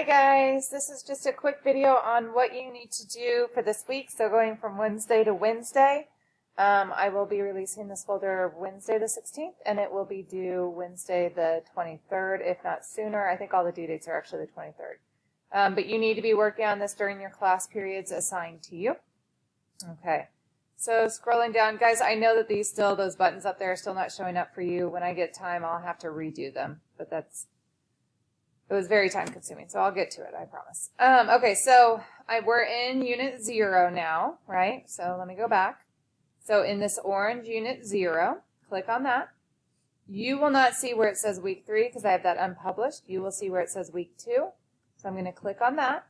Hi guys, this is just a quick video on what you need to do for this week. So going from Wednesday to Wednesday, I will be releasing this folder Wednesday the 16th and it will be due Wednesday the 23rd, if not sooner. I think all the due dates are actually the 23rd. But you need to be working on this during your class periods assigned to you. Okay, so scrolling down, guys, I know that those buttons up there are still not showing up for you. When I get time, I'll have to redo them, but it was very time consuming, so I'll get to it, I promise. Okay, so we're in Unit 0 now, right? So let me go back. So in this orange Unit 0, click on that. You will not see where it says Week 3 because I have that unpublished. You will see where it says Week 2. So I'm going to click on that.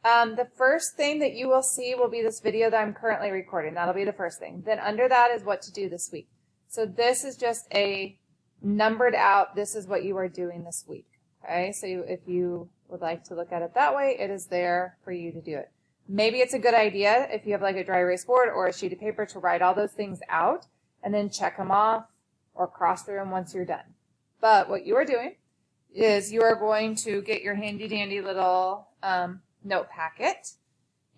The first thing that you will see will be this video that I'm currently recording. That'll be the first thing. Then under that is what to do this week. So this is just a numbered out, this is what you are doing this week. Okay, so if you would like to look at it that way, it is there for you to do it. Maybe it's a good idea if you have like a dry erase board or a sheet of paper to write all those things out and then check them off or cross through them once you're done. But what you are doing is you are going to get your handy dandy little note packet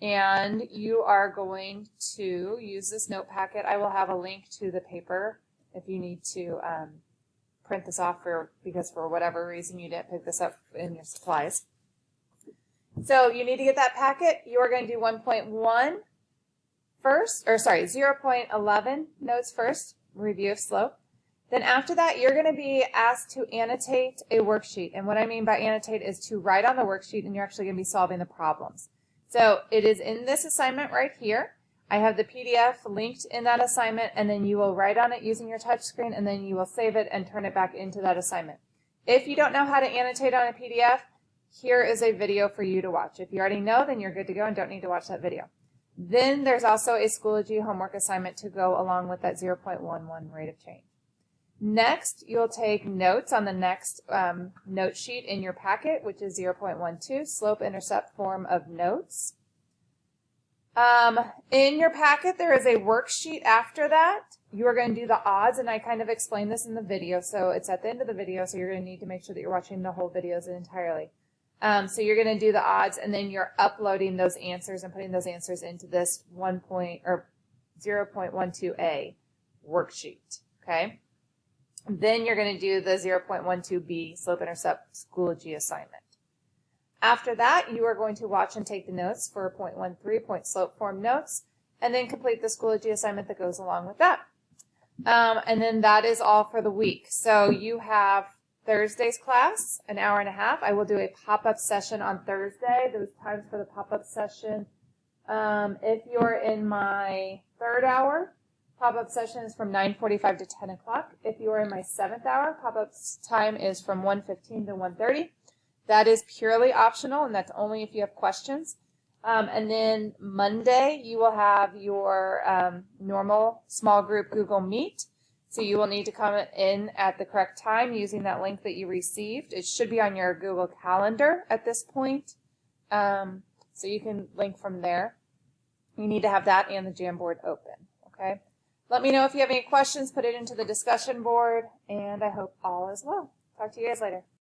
and you are going to use this note packet. I will have a link to the paper if you need to print this off because for whatever reason you didn't pick this up in your supplies. So you need to get that packet. You are going to do 1.1 first, or sorry, 0.11 notes first, review of slope. Then after that, you're going to be asked to annotate a worksheet. And what I mean by annotate is to write on the worksheet and you're actually going to be solving the problems. So it is in this assignment right here. I have the PDF linked in that assignment, and then you will write on it using your touch screen, and then you will save it and turn it back into that assignment. If you don't know how to annotate on a PDF, here is a video for you to watch. If you already know, then you're good to go and don't need to watch that video. Then there's also a Schoology homework assignment to go along with that 0.11 rate of change. Next, you'll take notes on the next note sheet in your packet, which is 0.12, slope-intercept form of notes. In your packet, there is a worksheet after that. You are going to do the odds, and I kind of explained this in the video, so it's at the end of the video, so you're going to need to make sure that you're watching the whole videos entirely. So you're going to do the odds, and then you're uploading those answers and putting those answers into this 0.12a worksheet, okay? Then you're going to do the 0.12b slope-intercept Schoology assignment. After that, you are going to watch and take the notes for 0.13 point slope form notes, and then complete the Schoology assignment that goes along with that. And then that is all for the week. So you have Thursday's class, an hour and a half. I will do a pop-up session on Thursday. Those times for the pop-up session, if you're in my third hour, pop-up session is from 9:45 to 10 o'clock. If you are in my seventh hour, pop-up time is from 1:15 to 1:30. That is purely optional, and that's only if you have questions. And then Monday, you will have your normal small group Google Meet. So you will need to come in at the correct time using that link that you received. It should be on your Google Calendar at this point. So you can link from there. You need to have that and the Jamboard open, okay? Let me know if you have any questions. Put it into the discussion board, and I hope all is well. Talk to you guys later.